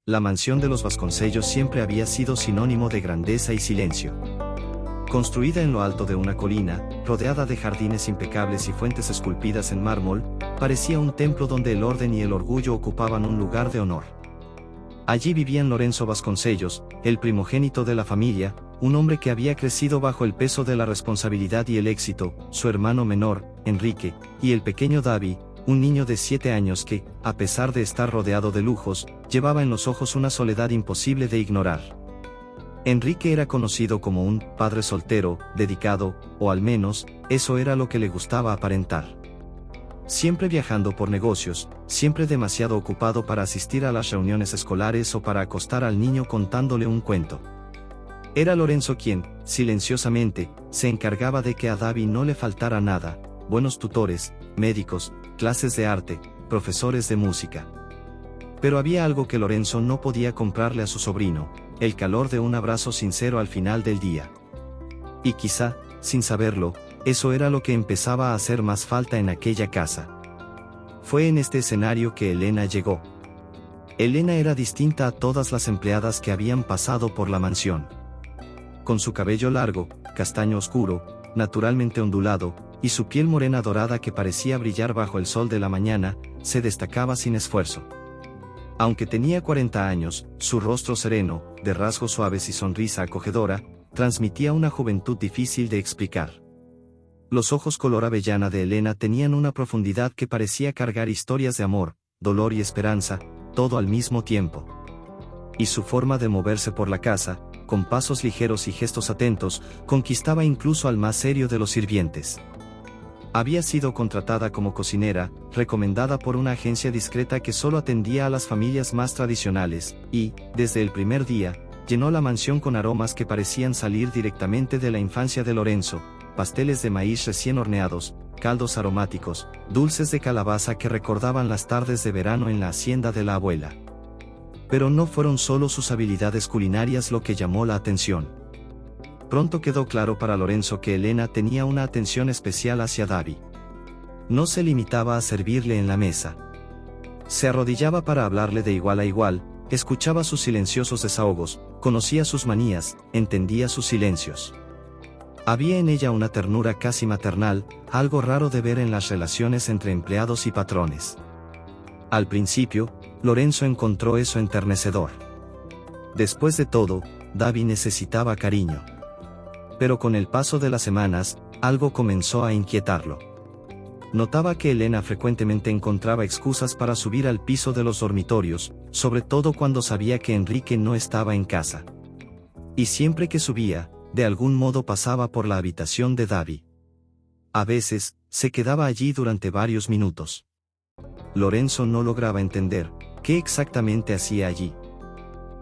La mansión de los Vasconcellos siempre había sido sinónimo de grandeza y silencio. Construida en lo alto de una colina, rodeada de jardines impecables y fuentes esculpidas en mármol, parecía un templo donde el orden y el orgullo ocupaban un lugar de honor. Allí vivían Lorenzo Vasconcellos, el primogénito de la familia, un hombre que había crecido bajo el peso de la responsabilidad y el éxito, su hermano menor, Enrique, y el pequeño Davi, un niño de 7 años que, a pesar de estar rodeado de lujos, llevaba en los ojos una soledad imposible de ignorar. Enrique era conocido como un padre soltero, dedicado, o al menos, eso era lo que le gustaba aparentar. Siempre viajando por negocios, siempre demasiado ocupado para asistir a las reuniones escolares o para acostar al niño contándole un cuento. Era Lorenzo quien, silenciosamente, se encargaba de que a Davi no le faltara nada: buenos tutores, médicos, clases de arte, profesores de música. Pero había algo que Lorenzo no podía comprarle a su sobrino: el calor de un abrazo sincero al final del día. Y quizá, sin saberlo, eso era lo que empezaba a hacer más falta en aquella casa. Fue en este escenario que Elena llegó. Elena era distinta a todas las empleadas que habían pasado por la mansión. Con su cabello largo, castaño oscuro, naturalmente ondulado, y su piel morena dorada que parecía brillar bajo el sol de la mañana, se destacaba sin esfuerzo. Aunque tenía 40 años, su rostro sereno, de rasgos suaves y sonrisa acogedora, transmitía una juventud difícil de explicar. Los ojos color avellana de Elena tenían una profundidad que parecía cargar historias de amor, dolor y esperanza, todo al mismo tiempo. Y su forma de moverse por la casa, con pasos ligeros y gestos atentos, conquistaba incluso al más serio de los sirvientes. Había sido contratada como cocinera, recomendada por una agencia discreta que solo atendía a las familias más tradicionales, y, desde el primer día, llenó la mansión con aromas que parecían salir directamente de la infancia de Lorenzo: pasteles de maíz recién horneados, caldos aromáticos, dulces de calabaza que recordaban las tardes de verano en la hacienda de la abuela. Pero no fueron solo sus habilidades culinarias lo que llamó la atención. Pronto quedó claro para Lorenzo que Elena tenía una atención especial hacia Davi. No se limitaba a servirle en la mesa. Se arrodillaba para hablarle de igual a igual, escuchaba sus silenciosos desahogos, conocía sus manías, entendía sus silencios. Había en ella una ternura casi maternal, algo raro de ver en las relaciones entre empleados y patrones. Al principio, Lorenzo encontró eso enternecedor. Después de todo, Davi necesitaba cariño. Pero con el paso de las semanas, algo comenzó a inquietarlo. Notaba que Elena frecuentemente encontraba excusas para subir al piso de los dormitorios, sobre todo cuando sabía que Enrique no estaba en casa. Y siempre que subía, de algún modo pasaba por la habitación de Davi. A veces, se quedaba allí durante varios minutos. Lorenzo no lograba entender qué exactamente hacía allí.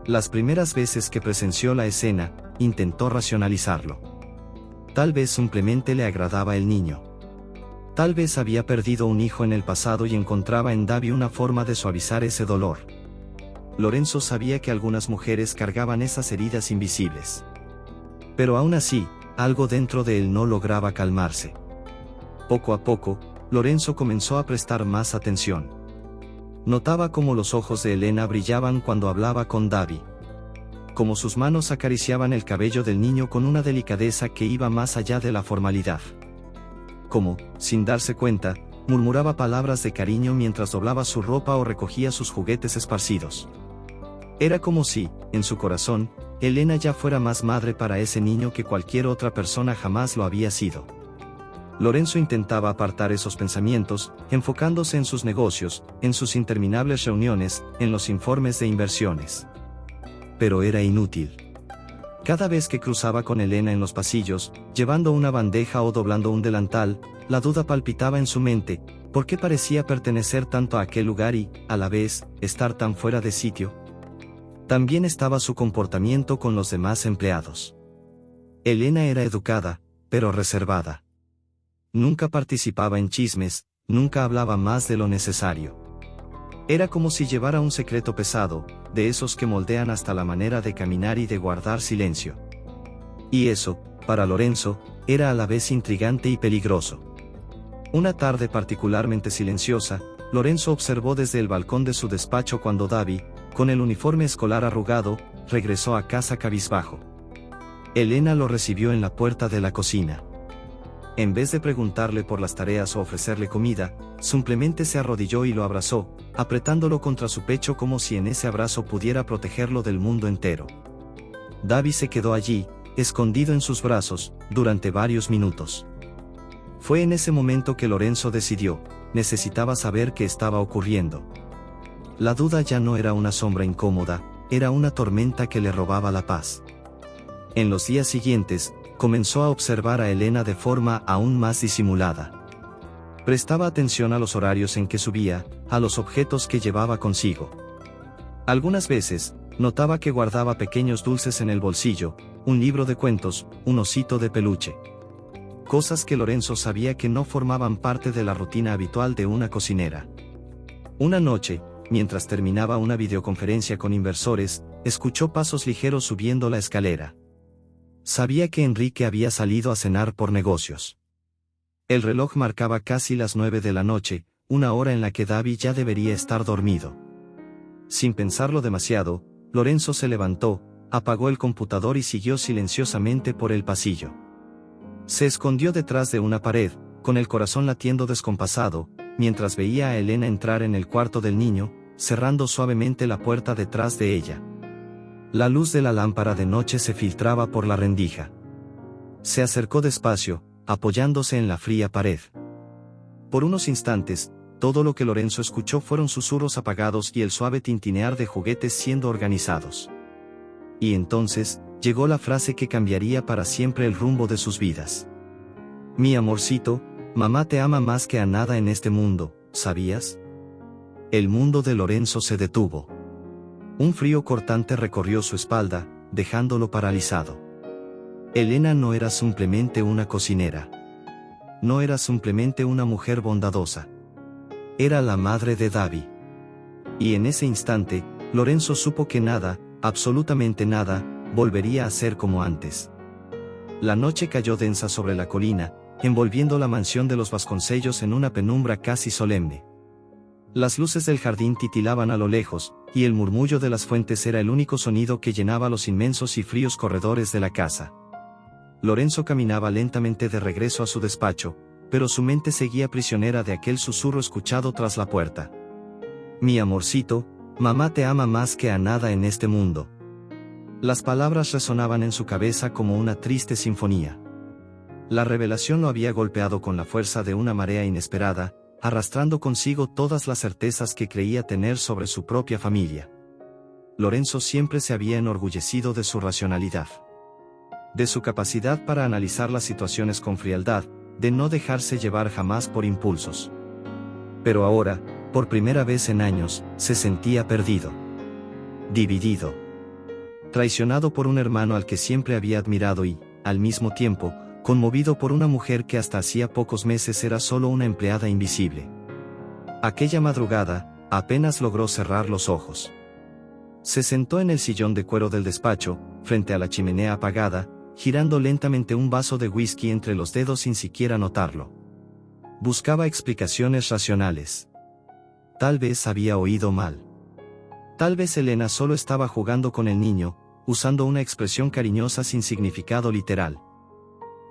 Las primeras veces que presenció la escena, intentó racionalizarlo. Tal vez simplemente le agradaba el niño. Tal vez había perdido un hijo en el pasado y encontraba en Davi una forma de suavizar ese dolor. Lorenzo sabía que algunas mujeres cargaban esas heridas invisibles. Pero aún así, algo dentro de él no lograba calmarse. Poco a poco, Lorenzo comenzó a prestar más atención. Notaba cómo los ojos de Elena brillaban cuando hablaba con Davi. Cómo sus manos acariciaban el cabello del niño con una delicadeza que iba más allá de la formalidad. Cómo, sin darse cuenta, murmuraba palabras de cariño mientras doblaba su ropa o recogía sus juguetes esparcidos. Era como si, en su corazón, Elena ya fuera más madre para ese niño que cualquier otra persona jamás lo había sido. Lorenzo intentaba apartar esos pensamientos, enfocándose en sus negocios, en sus interminables reuniones, en los informes de inversiones. Pero era inútil. Cada vez que cruzaba con Elena en los pasillos, llevando una bandeja o doblando un delantal, la duda palpitaba en su mente: ¿por qué parecía pertenecer tanto a aquel lugar y, a la vez, estar tan fuera de sitio? También estaba su comportamiento con los demás empleados. Elena era educada, pero reservada. Nunca participaba en chismes, nunca hablaba más de lo necesario. Era como si llevara un secreto pesado, de esos que moldean hasta la manera de caminar y de guardar silencio. Y eso, para Lorenzo, era a la vez intrigante y peligroso. Una tarde particularmente silenciosa, Lorenzo observó desde el balcón de su despacho cuando Davi, con el uniforme escolar arrugado, regresó a casa cabizbajo. Elena lo recibió en la puerta de la cocina. En vez de preguntarle por las tareas o ofrecerle comida, simplemente se arrodilló y lo abrazó, apretándolo contra su pecho como si en ese abrazo pudiera protegerlo del mundo entero. Davi se quedó allí, escondido en sus brazos, durante varios minutos. Fue en ese momento que Lorenzo decidió, necesitaba saber qué estaba ocurriendo. La duda ya no era una sombra incómoda, era una tormenta que le robaba la paz. En los días siguientes, comenzó a observar a Elena de forma aún más disimulada. Prestaba atención a los horarios en que subía, a los objetos que llevaba consigo. Algunas veces, notaba que guardaba pequeños dulces en el bolsillo, un libro de cuentos, un osito de peluche. Cosas que Lorenzo sabía que no formaban parte de la rutina habitual de una cocinera. Una noche, mientras terminaba una videoconferencia con inversores, escuchó pasos ligeros subiendo la escalera. Sabía que Enrique había salido a cenar por negocios. El reloj marcaba casi las 9 de la noche, una hora en la que Davi ya debería estar dormido. Sin pensarlo demasiado, Lorenzo se levantó, apagó el computador y siguió silenciosamente por el pasillo. Se escondió detrás de una pared, con el corazón latiendo descompasado, mientras veía a Elena entrar en el cuarto del niño, cerrando suavemente la puerta detrás de ella. La luz de la lámpara de noche se filtraba por la rendija. Se acercó despacio, apoyándose en la fría pared. Por unos instantes, todo lo que Lorenzo escuchó fueron susurros apagados y el suave tintinear de juguetes siendo organizados. Y entonces, llegó la frase que cambiaría para siempre el rumbo de sus vidas. Mi amorcito, mamá te ama más que a nada en este mundo, ¿sabías? El mundo de Lorenzo se detuvo. Un frío cortante recorrió su espalda, dejándolo paralizado. Elena no era simplemente una cocinera. No era simplemente una mujer bondadosa. Era la madre de Davi. Y en ese instante, Lorenzo supo que nada, absolutamente nada, volvería a ser como antes. La noche cayó densa sobre la colina, envolviendo la mansión de los Vasconcellos en una penumbra casi solemne. Las luces del jardín titilaban a lo lejos, y el murmullo de las fuentes era el único sonido que llenaba los inmensos y fríos corredores de la casa. Lorenzo caminaba lentamente de regreso a su despacho, pero su mente seguía prisionera de aquel susurro escuchado tras la puerta. Mi amorcito, mamá te ama más que a nada en este mundo. Las palabras resonaban en su cabeza como una triste sinfonía. La revelación lo había golpeado con la fuerza de una marea inesperada, arrastrando consigo todas las certezas que creía tener sobre su propia familia. Lorenzo siempre se había enorgullecido de su racionalidad. De su capacidad para analizar las situaciones con frialdad, de no dejarse llevar jamás por impulsos. Pero ahora, por primera vez en años, se sentía perdido. Dividido. Traicionado por un hermano al que siempre había admirado y, al mismo tiempo, conmovido por una mujer que hasta hacía pocos meses era solo una empleada invisible. Aquella madrugada, apenas logró cerrar los ojos. Se sentó en el sillón de cuero del despacho, frente a la chimenea apagada, girando lentamente un vaso de whisky entre los dedos sin siquiera notarlo. Buscaba explicaciones racionales. Tal vez había oído mal. Tal vez Elena solo estaba jugando con el niño, usando una expresión cariñosa sin significado literal.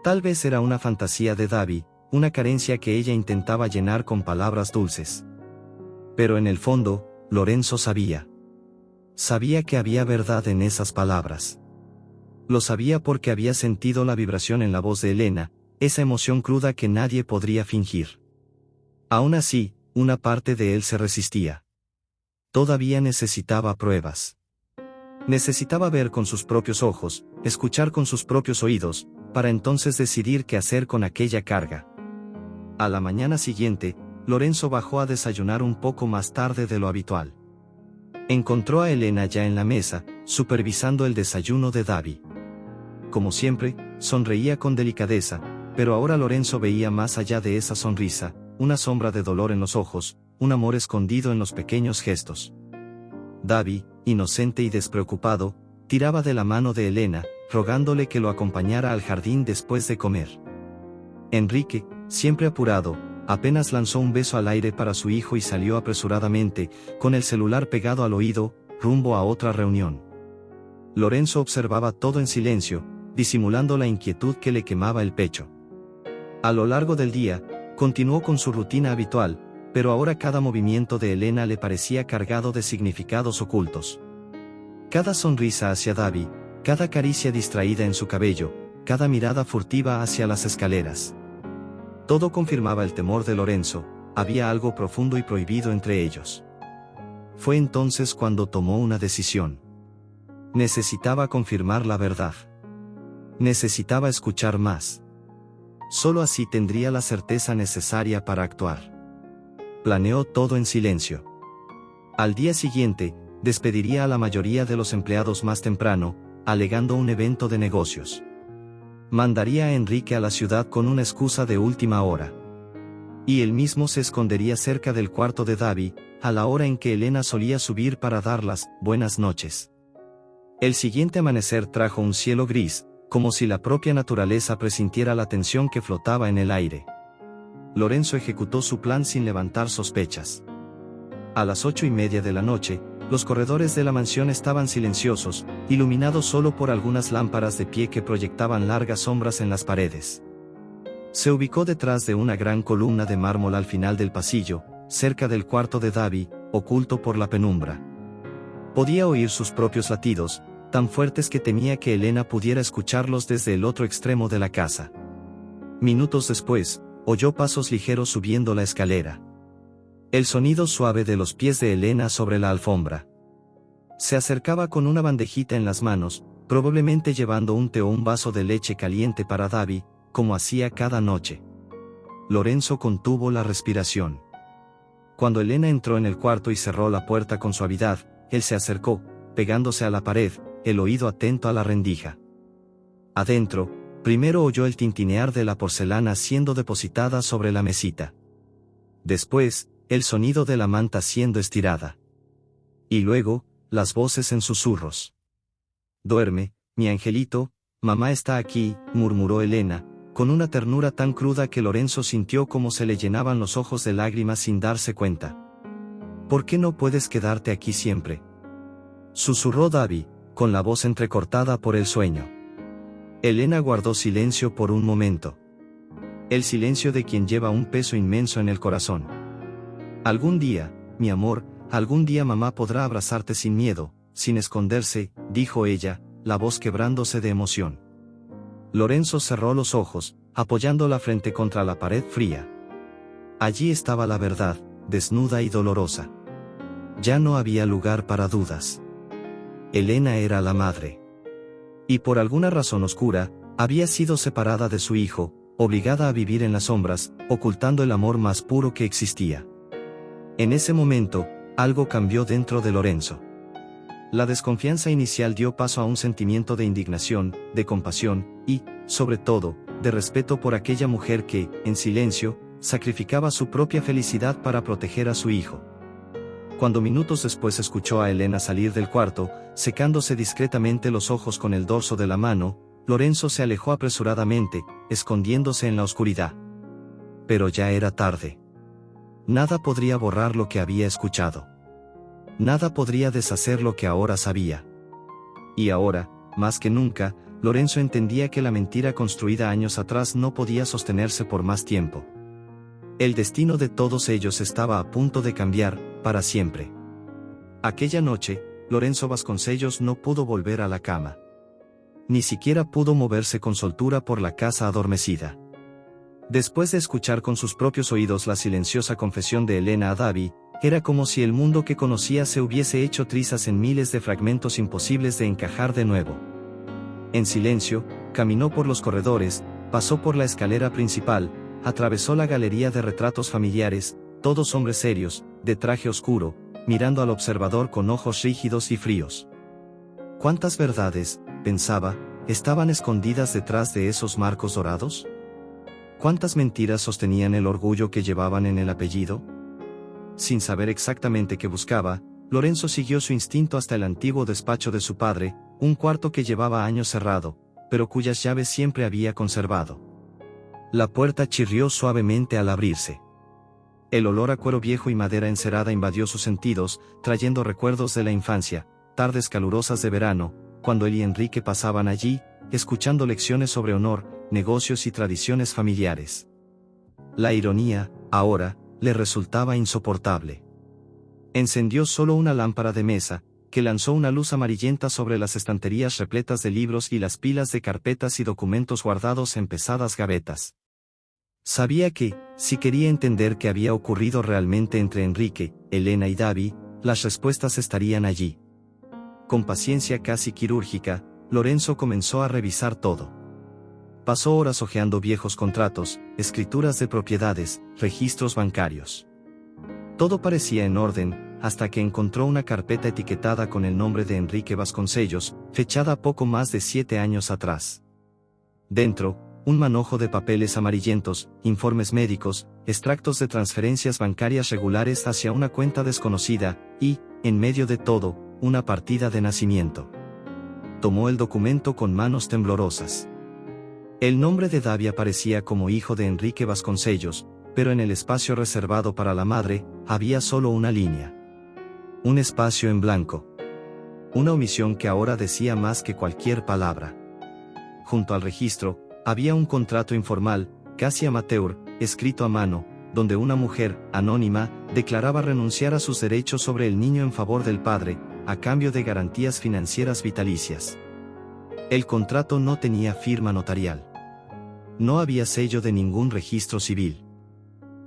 Tal vez era una fantasía de Davi, una carencia que ella intentaba llenar con palabras dulces. Pero en el fondo, Lorenzo sabía. Sabía que había verdad en esas palabras. Lo sabía porque había sentido la vibración en la voz de Elena, esa emoción cruda que nadie podría fingir. Aún así, una parte de él se resistía. Todavía necesitaba pruebas. Necesitaba ver con sus propios ojos, escuchar con sus propios oídos, para entonces decidir qué hacer con aquella carga. A la mañana siguiente, Lorenzo bajó a desayunar un poco más tarde de lo habitual. Encontró a Elena ya en la mesa, supervisando el desayuno de Davi. Como siempre, sonreía con delicadeza, pero ahora Lorenzo veía más allá de esa sonrisa, una sombra de dolor en los ojos, un amor escondido en los pequeños gestos. Davi, inocente y despreocupado, tiraba de la mano de Elena, rogándole que lo acompañara al jardín después de comer. Enrique, siempre apurado, apenas lanzó un beso al aire para su hijo y salió apresuradamente, con el celular pegado al oído, rumbo a otra reunión. Lorenzo observaba todo en silencio, disimulando la inquietud que le quemaba el pecho. A lo largo del día, continuó con su rutina habitual, pero ahora cada movimiento de Elena le parecía cargado de significados ocultos. Cada sonrisa hacia Davi, cada caricia distraída en su cabello, cada mirada furtiva hacia las escaleras. Todo confirmaba el temor de Lorenzo, había algo profundo y prohibido entre ellos. Fue entonces cuando tomó una decisión. Necesitaba confirmar la verdad. Necesitaba escuchar más. Solo así tendría la certeza necesaria para actuar. Planeó todo en silencio. Al día siguiente, despediría a la mayoría de los empleados más temprano, alegando un evento de negocios. Mandaría a Enrique a la ciudad con una excusa de última hora. Y él mismo se escondería cerca del cuarto de Davi, a la hora en que Elena solía subir para dar las buenas noches. El siguiente amanecer trajo un cielo gris, como si la propia naturaleza presintiera la tensión que flotaba en el aire. Lorenzo ejecutó su plan sin levantar sospechas. A las 8:30 de la noche, los corredores de la mansión estaban silenciosos, iluminados solo por algunas lámparas de pie que proyectaban largas sombras en las paredes. Se ubicó detrás de una gran columna de mármol al final del pasillo, cerca del cuarto de Davi, oculto por la penumbra. Podía oír sus propios latidos, tan fuertes que temía que Elena pudiera escucharlos desde el otro extremo de la casa. Minutos después, oyó pasos ligeros subiendo la escalera. El sonido suave de los pies de Elena sobre la alfombra. Se acercaba con una bandejita en las manos, probablemente llevando un té o un vaso de leche caliente para Davi, como hacía cada noche. Lorenzo contuvo la respiración. Cuando Elena entró en el cuarto y cerró la puerta con suavidad, él se acercó, pegándose a la pared, el oído atento a la rendija. Adentro, primero oyó el tintinear de la porcelana siendo depositada sobre la mesita. Después, el sonido de la manta siendo estirada. Y luego, las voces en susurros. «Duerme, mi angelito, mamá está aquí», murmuró Elena, con una ternura tan cruda que Lorenzo sintió como se le llenaban los ojos de lágrimas sin darse cuenta. «¿Por qué no puedes quedarte aquí siempre?», susurró Davi, con la voz entrecortada por el sueño. Elena guardó silencio por un momento. El silencio de quien lleva un peso inmenso en el corazón. «Algún día, mi amor, algún día mamá podrá abrazarte sin miedo, sin esconderse», dijo ella, la voz quebrándose de emoción. Lorenzo cerró los ojos, apoyando la frente contra la pared fría. Allí estaba la verdad, desnuda y dolorosa. Ya no había lugar para dudas. Elena era la madre. Y por alguna razón oscura, había sido separada de su hijo, obligada a vivir en las sombras, ocultando el amor más puro que existía. En ese momento, algo cambió dentro de Lorenzo. La desconfianza inicial dio paso a un sentimiento de indignación, de compasión, y, sobre todo, de respeto por aquella mujer que, en silencio, sacrificaba su propia felicidad para proteger a su hijo. Cuando minutos después escuchó a Elena salir del cuarto, secándose discretamente los ojos con el dorso de la mano, Lorenzo se alejó apresuradamente, escondiéndose en la oscuridad. Pero ya era tarde. Nada podría borrar lo que había escuchado. Nada podría deshacer lo que ahora sabía. Y ahora, más que nunca, Lorenzo entendía que la mentira construida años atrás no podía sostenerse por más tiempo. El destino de todos ellos estaba a punto de cambiar, para siempre. Aquella noche, Lorenzo Vasconcellos no pudo volver a la cama. Ni siquiera pudo moverse con soltura por la casa adormecida. Después de escuchar con sus propios oídos la silenciosa confesión de Elena a Davi, era como si el mundo que conocía se hubiese hecho trizas en miles de fragmentos imposibles de encajar de nuevo. En silencio, caminó por los corredores, pasó por la escalera principal, atravesó la galería de retratos familiares, todos hombres serios, de traje oscuro, mirando al observador con ojos rígidos y fríos. ¿Cuántas verdades, pensaba, estaban escondidas detrás de esos marcos dorados? ¿Cuántas mentiras sostenían el orgullo que llevaban en el apellido? Sin saber exactamente qué buscaba, Lorenzo siguió su instinto hasta el antiguo despacho de su padre, un cuarto que llevaba años cerrado, pero cuyas llaves siempre había conservado. La puerta chirrió suavemente al abrirse. El olor a cuero viejo y madera encerada invadió sus sentidos, trayendo recuerdos de la infancia, tardes calurosas de verano, cuando él y Enrique pasaban allí, escuchando lecciones sobre honor, negocios y tradiciones familiares. La ironía, ahora, le resultaba insoportable. Encendió solo una lámpara de mesa, que lanzó una luz amarillenta sobre las estanterías repletas de libros y las pilas de carpetas y documentos guardados en pesadas gavetas. Sabía que, si quería entender qué había ocurrido realmente entre Enrique, Elena y Davi, las respuestas estarían allí. Con paciencia casi quirúrgica, Lorenzo comenzó a revisar todo. Pasó horas hojeando viejos contratos, escrituras de propiedades, registros bancarios. Todo parecía en orden, hasta que encontró una carpeta etiquetada con el nombre de Enrique Vasconcellos, fechada poco más de 7 años atrás. Dentro, un manojo de papeles amarillentos, informes médicos, extractos de transferencias bancarias regulares hacia una cuenta desconocida, y, en medio de todo, una partida de nacimiento. Tomó el documento con manos temblorosas. El nombre de Davi aparecía como hijo de Enrique Vasconcellos, pero en el espacio reservado para la madre, había solo una línea. Un espacio en blanco. Una omisión que ahora decía más que cualquier palabra. Junto al registro, había un contrato informal, casi amateur, escrito a mano, donde una mujer, anónima, declaraba renunciar a sus derechos sobre el niño en favor del padre, a cambio de garantías financieras vitalicias. El contrato no tenía firma notarial. No había sello de ningún registro civil.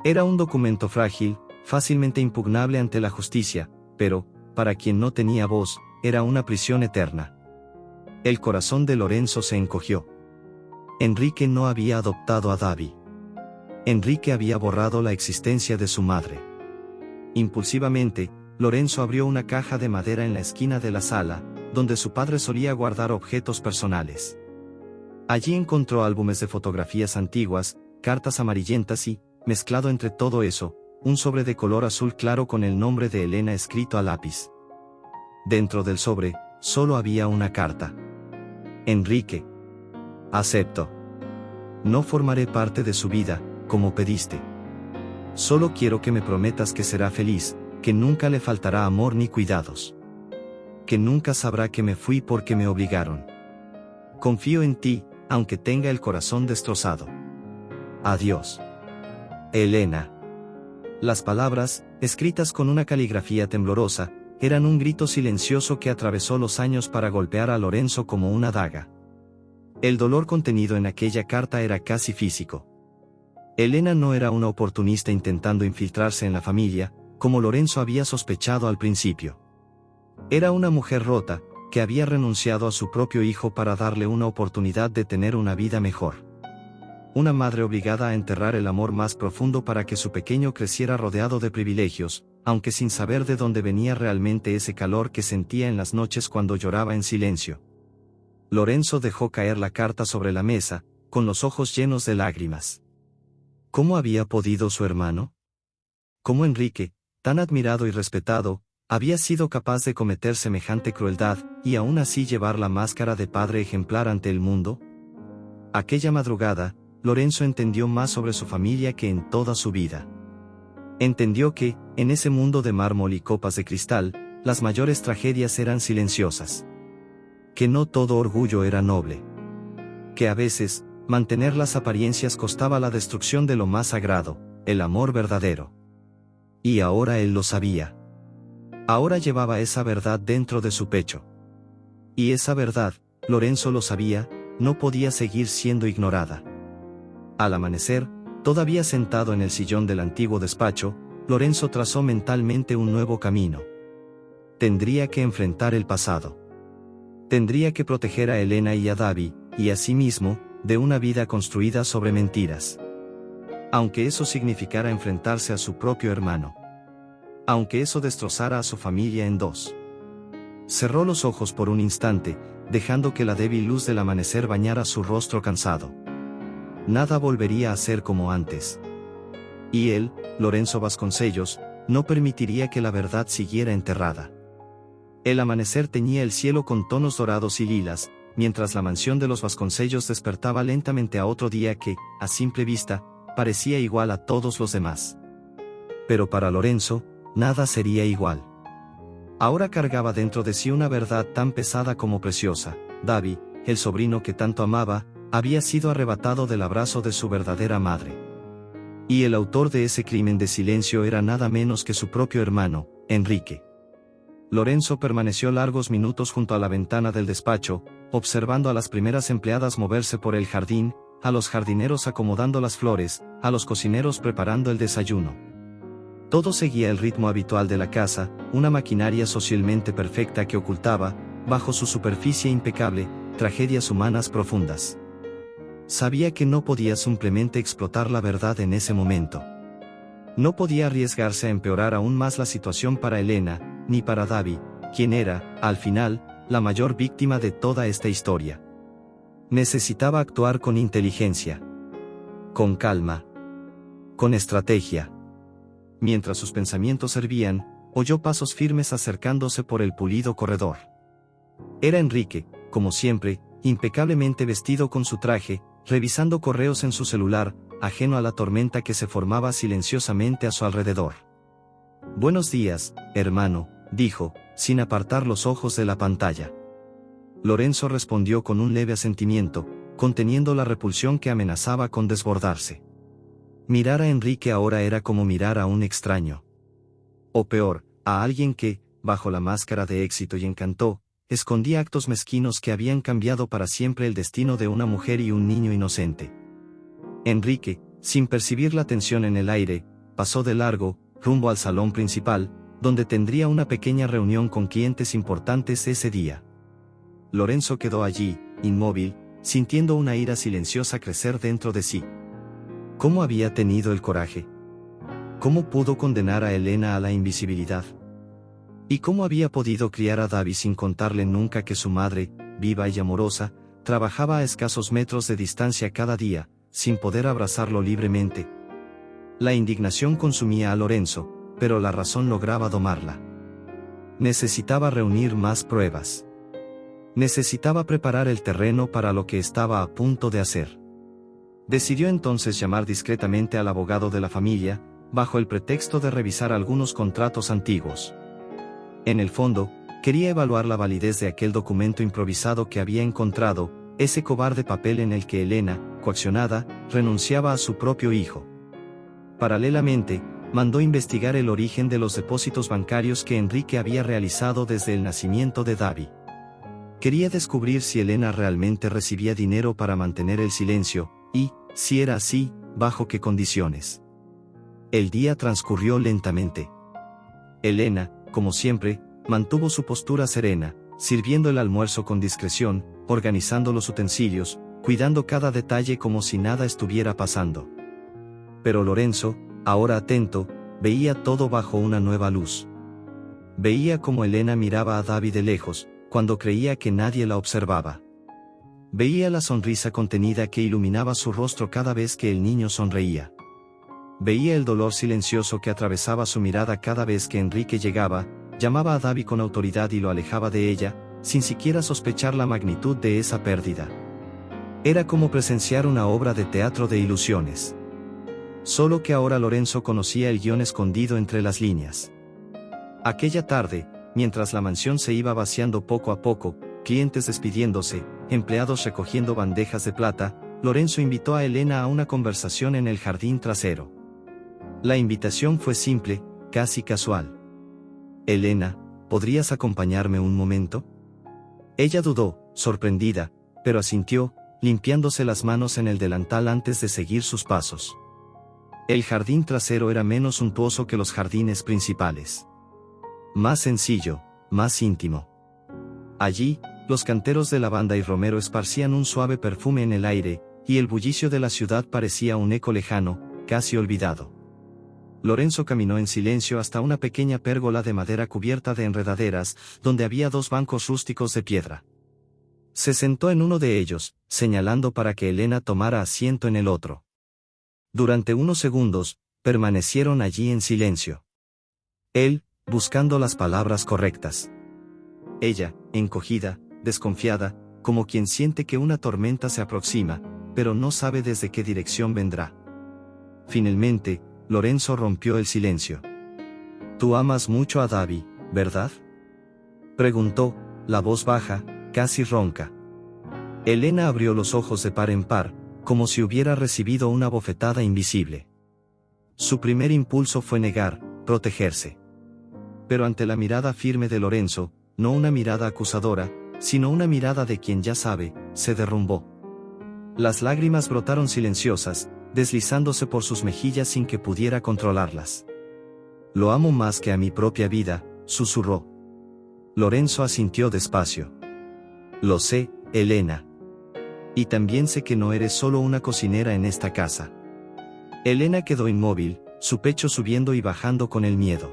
Era un documento frágil, fácilmente impugnable ante la justicia, pero, para quien no tenía voz, era una prisión eterna. El corazón de Lorenzo se encogió. Enrique no había adoptado a Davi. Enrique había borrado la existencia de su madre. Impulsivamente, Lorenzo abrió una caja de madera en la esquina de la sala, donde su padre solía guardar objetos personales. Allí encontró álbumes de fotografías antiguas, cartas amarillentas y, mezclado entre todo eso, un sobre de color azul claro con el nombre de Elena escrito a lápiz. Dentro del sobre, solo había una carta. Enrique. Acepto. No formaré parte de su vida, como pediste. Solo quiero que me prometas que será feliz, que nunca le faltará amor ni cuidados. Que nunca sabrá que me fui porque me obligaron. Confío en ti, aunque tenga el corazón destrozado. Adiós. Elena. Las palabras, escritas con una caligrafía temblorosa, eran un grito silencioso que atravesó los años para golpear a Lorenzo como una daga. El dolor contenido en aquella carta era casi físico. Elena no era una oportunista intentando infiltrarse en la familia, como Lorenzo había sospechado al principio. Era una mujer rota, que había renunciado a su propio hijo para darle una oportunidad de tener una vida mejor. Una madre obligada a enterrar el amor más profundo para que su pequeño creciera rodeado de privilegios, aunque sin saber de dónde venía realmente ese calor que sentía en las noches cuando lloraba en silencio. Lorenzo dejó caer la carta sobre la mesa, con los ojos llenos de lágrimas. ¿Cómo había podido su hermano? ¿Cómo Enrique, tan admirado y respetado, había sido capaz de cometer semejante crueldad, y aún así llevar la máscara de padre ejemplar ante el mundo? Aquella madrugada, Lorenzo entendió más sobre su familia que en toda su vida. Entendió que, en ese mundo de mármol y copas de cristal, las mayores tragedias eran silenciosas. Que no todo orgullo era noble. Que a veces, mantener las apariencias costaba la destrucción de lo más sagrado, el amor verdadero. Y ahora él lo sabía. Ahora llevaba esa verdad dentro de su pecho. Y esa verdad, Lorenzo lo sabía, no podía seguir siendo ignorada. Al amanecer, todavía sentado en el sillón del antiguo despacho, Lorenzo trazó mentalmente un nuevo camino. Tendría que enfrentar el pasado. Tendría que proteger a Elena y a Davi, y a sí mismo, de una vida construida sobre mentiras. Aunque eso significara enfrentarse a su propio hermano. Aunque eso destrozara a su familia en dos. Cerró los ojos por un instante, dejando que la débil luz del amanecer bañara su rostro cansado. Nada volvería a ser como antes. Y él, Lorenzo Vasconcellos, no permitiría que la verdad siguiera enterrada. El amanecer teñía el cielo con tonos dorados y lilas, mientras la mansión de los Vasconcellos despertaba lentamente a otro día que, a simple vista, parecía igual a todos los demás. Pero para Lorenzo, nada sería igual. Ahora cargaba dentro de sí una verdad tan pesada como preciosa. Davi, el sobrino que tanto amaba, había sido arrebatado del abrazo de su verdadera madre. Y el autor de ese crimen de silencio era nada menos que su propio hermano, Enrique. Lorenzo permaneció largos minutos junto a la ventana del despacho, observando a las primeras empleadas moverse por el jardín, a los jardineros acomodando las flores, a los cocineros preparando el desayuno. Todo seguía el ritmo habitual de la casa, una maquinaria socialmente perfecta que ocultaba, bajo su superficie impecable, tragedias humanas profundas. Sabía que no podía simplemente explotar la verdad en ese momento. No podía arriesgarse a empeorar aún más la situación para Elena, ni para Davi, quien era, al final, la mayor víctima de toda esta historia. Necesitaba actuar con inteligencia, con calma, con estrategia. Mientras sus pensamientos hervían, oyó pasos firmes acercándose por el pulido corredor. Era Enrique, como siempre, impecablemente vestido con su traje, revisando correos en su celular, ajeno a la tormenta que se formaba silenciosamente a su alrededor. «Buenos días, hermano», dijo, sin apartar los ojos de la pantalla. Lorenzo respondió con un leve asentimiento, conteniendo la repulsión que amenazaba con desbordarse. Mirar a Enrique ahora era como mirar a un extraño. O peor, a alguien que, bajo la máscara de éxito y encanto, escondía actos mezquinos que habían cambiado para siempre el destino de una mujer y un niño inocente. Enrique, sin percibir la tensión en el aire, pasó de largo, rumbo al salón principal, donde tendría una pequeña reunión con clientes importantes ese día. Lorenzo quedó allí, inmóvil, sintiendo una ira silenciosa crecer dentro de sí. ¿Cómo había tenido el coraje? ¿Cómo pudo condenar a Elena a la invisibilidad? ¿Y cómo había podido criar a Davi sin contarle nunca que su madre, viva y amorosa, trabajaba a escasos metros de distancia cada día, sin poder abrazarlo libremente? La indignación consumía a Lorenzo, pero la razón lograba domarla. Necesitaba reunir más pruebas. Necesitaba preparar el terreno para lo que estaba a punto de hacer. Decidió entonces llamar discretamente al abogado de la familia, bajo el pretexto de revisar algunos contratos antiguos. En el fondo, quería evaluar la validez de aquel documento improvisado que había encontrado, ese cobarde papel en el que Elena, coaccionada, renunciaba a su propio hijo. Paralelamente, mandó investigar el origen de los depósitos bancarios que Enrique había realizado desde el nacimiento de Davi. Quería descubrir si Elena realmente recibía dinero para mantener el silencio, y, si era así, bajo qué condiciones. El día transcurrió lentamente. Elena, como siempre, mantuvo su postura serena, sirviendo el almuerzo con discreción, organizando los utensilios, cuidando cada detalle como si nada estuviera pasando. Pero Lorenzo, ahora atento, veía todo bajo una nueva luz. Veía cómo Elena miraba a Davi de lejos, cuando creía que nadie la observaba. Veía la sonrisa contenida que iluminaba su rostro cada vez que el niño sonreía. Veía el dolor silencioso que atravesaba su mirada cada vez que Enrique llegaba, llamaba a Davi con autoridad y lo alejaba de ella, sin siquiera sospechar la magnitud de esa pérdida. Era como presenciar una obra de teatro de ilusiones. Solo que ahora Lorenzo conocía el guión escondido entre las líneas. Aquella tarde, mientras la mansión se iba vaciando poco a poco, clientes despidiéndose, empleados recogiendo bandejas de plata, Lorenzo invitó a Elena a una conversación en el jardín trasero. La invitación fue simple, casi casual. «Elena, ¿podrías acompañarme un momento?». Ella dudó, sorprendida, pero asintió, limpiándose las manos en el delantal antes de seguir sus pasos. El jardín trasero era menos suntuoso que los jardines principales. Más sencillo, más íntimo. Allí, los canteros de lavanda y romero esparcían un suave perfume en el aire, y el bullicio de la ciudad parecía un eco lejano, casi olvidado. Lorenzo caminó en silencio hasta una pequeña pérgola de madera cubierta de enredaderas, donde había dos bancos rústicos de piedra. Se sentó en uno de ellos, señalando para que Elena tomara asiento en el otro. Durante unos segundos, permanecieron allí en silencio. Él, buscando las palabras correctas. Ella, encogida, desconfiada, como quien siente que una tormenta se aproxima, pero no sabe desde qué dirección vendrá. Finalmente, Lorenzo rompió el silencio. «Tú amas mucho a Davi, ¿verdad?», preguntó, la voz baja, casi ronca. Elena abrió los ojos de par en par, como si hubiera recibido una bofetada invisible. Su primer impulso fue negar, protegerse. Pero ante la mirada firme de Lorenzo, no una mirada acusadora, sino una mirada de quien ya sabe, se derrumbó. Las lágrimas brotaron silenciosas, deslizándose por sus mejillas sin que pudiera controlarlas. «Lo amo más que a mi propia vida», susurró. Lorenzo asintió despacio. «Lo sé, Elena. Y también sé que no eres solo una cocinera en esta casa». Elena quedó inmóvil, su pecho subiendo y bajando con el miedo.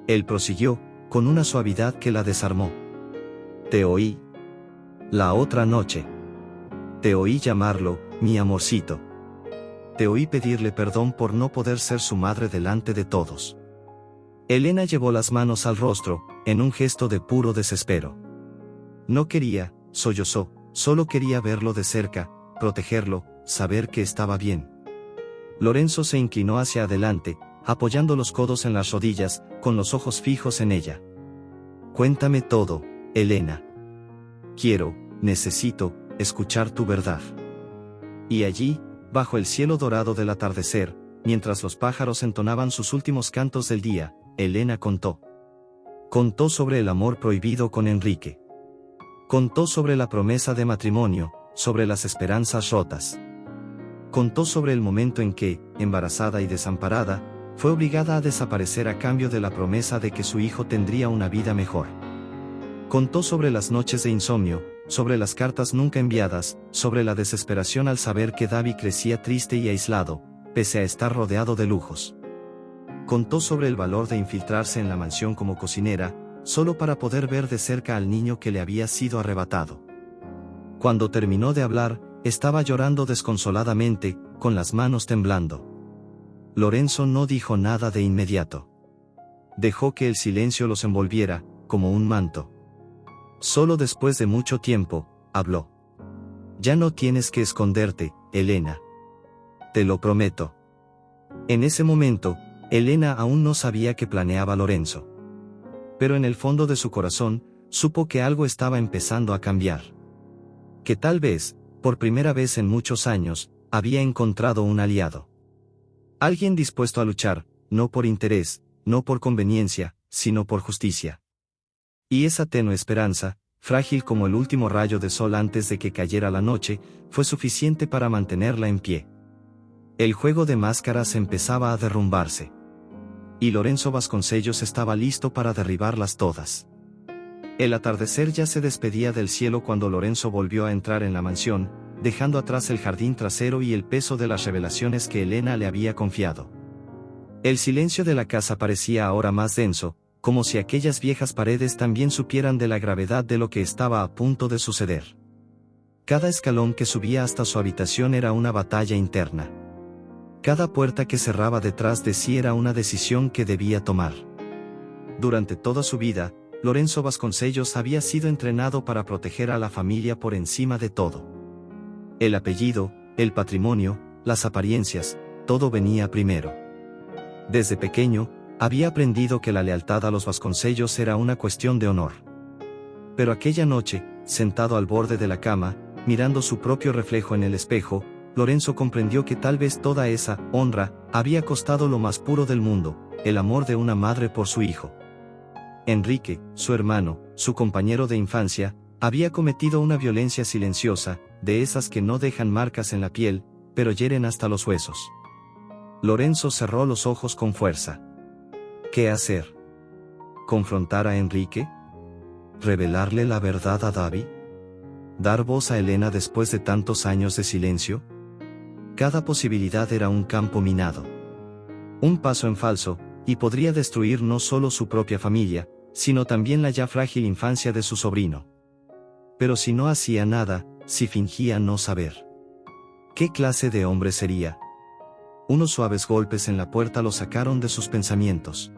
Él prosiguió, con una suavidad que la desarmó. «Te oí. La otra noche. Te oí llamarlo, mi amorcito. Te oí pedirle perdón por no poder ser su madre delante de todos». Elena llevó las manos al rostro, en un gesto de puro desespero. «No quería», sollozó, «solo quería verlo de cerca, protegerlo, saber que estaba bien». Lorenzo se inclinó hacia adelante, apoyando los codos en las rodillas, con los ojos fijos en ella. «Cuéntame todo, Elena. Necesito, escuchar tu verdad». Y allí, bajo el cielo dorado del atardecer, mientras los pájaros entonaban sus últimos cantos del día, Elena contó. Contó sobre el amor prohibido con Enrique. Contó sobre la promesa de matrimonio, sobre las esperanzas rotas. Contó sobre el momento en que, embarazada y desamparada, fue obligada a desaparecer a cambio de la promesa de que su hijo tendría una vida mejor. Contó sobre las noches de insomnio, sobre las cartas nunca enviadas, sobre la desesperación al saber que Davi crecía triste y aislado, pese a estar rodeado de lujos. Contó sobre el valor de infiltrarse en la mansión como cocinera, solo para poder ver de cerca al niño que le había sido arrebatado. Cuando terminó de hablar, estaba llorando desconsoladamente, con las manos temblando. Lorenzo no dijo nada de inmediato. Dejó que el silencio los envolviera, como un manto. Solo después de mucho tiempo, habló. «Ya no tienes que esconderte, Elena. Te lo prometo». En ese momento, Elena aún no sabía qué planeaba Lorenzo. Pero en el fondo de su corazón, supo que algo estaba empezando a cambiar. Que tal vez, por primera vez en muchos años, había encontrado un aliado. Alguien dispuesto a luchar, no por interés, no por conveniencia, sino por justicia. Y esa tenue esperanza, frágil como el último rayo de sol antes de que cayera la noche, fue suficiente para mantenerla en pie. El juego de máscaras empezaba a derrumbarse. Y Lorenzo Vasconcellos estaba listo para derribarlas todas. El atardecer ya se despedía del cielo cuando Lorenzo volvió a entrar en la mansión, dejando atrás el jardín trasero y el peso de las revelaciones que Elena le había confiado. El silencio de la casa parecía ahora más denso, como si aquellas viejas paredes también supieran de la gravedad de lo que estaba a punto de suceder. Cada escalón que subía hasta su habitación era una batalla interna. Cada puerta que cerraba detrás de sí era una decisión que debía tomar. Durante toda su vida, Lorenzo Vasconcellos había sido entrenado para proteger a la familia por encima de todo. El apellido, el patrimonio, las apariencias, todo venía primero. Desde pequeño, había aprendido que la lealtad a los Vasconcellos era una cuestión de honor. Pero aquella noche, sentado al borde de la cama, mirando su propio reflejo en el espejo, Lorenzo comprendió que tal vez toda esa honra había costado lo más puro del mundo, el amor de una madre por su hijo. Enrique, su hermano, su compañero de infancia, había cometido una violencia silenciosa, de esas que no dejan marcas en la piel, pero hieren hasta los huesos. Lorenzo cerró los ojos con fuerza. ¿Qué hacer? ¿Confrontar a Enrique? ¿Revelarle la verdad a Davi? ¿Dar voz a Elena después de tantos años de silencio? Cada posibilidad era un campo minado. Un paso en falso, y podría destruir no solo su propia familia, sino también la ya frágil infancia de su sobrino. Pero si no hacía nada, si fingía no saber, ¿qué clase de hombre sería? Unos suaves golpes en la puerta lo sacaron de sus pensamientos.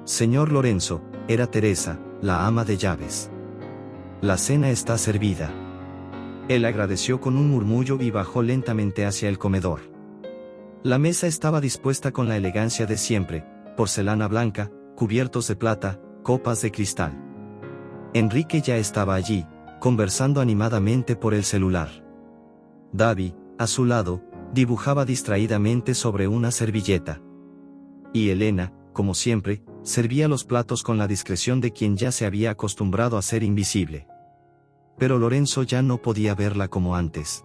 Señor Lorenzo, era Teresa, la ama de llaves. La cena está servida. Él agradeció con un murmullo y bajó lentamente hacia el comedor. La mesa estaba dispuesta con la elegancia de siempre, porcelana blanca, cubiertos de plata, copas de cristal. Enrique ya estaba allí, conversando animadamente por el celular. Davi, a su lado, dibujaba distraídamente sobre una servilleta. Y Elena, como siempre, servía los platos con la discreción de quien ya se había acostumbrado a ser invisible. Pero Lorenzo ya no podía verla como antes.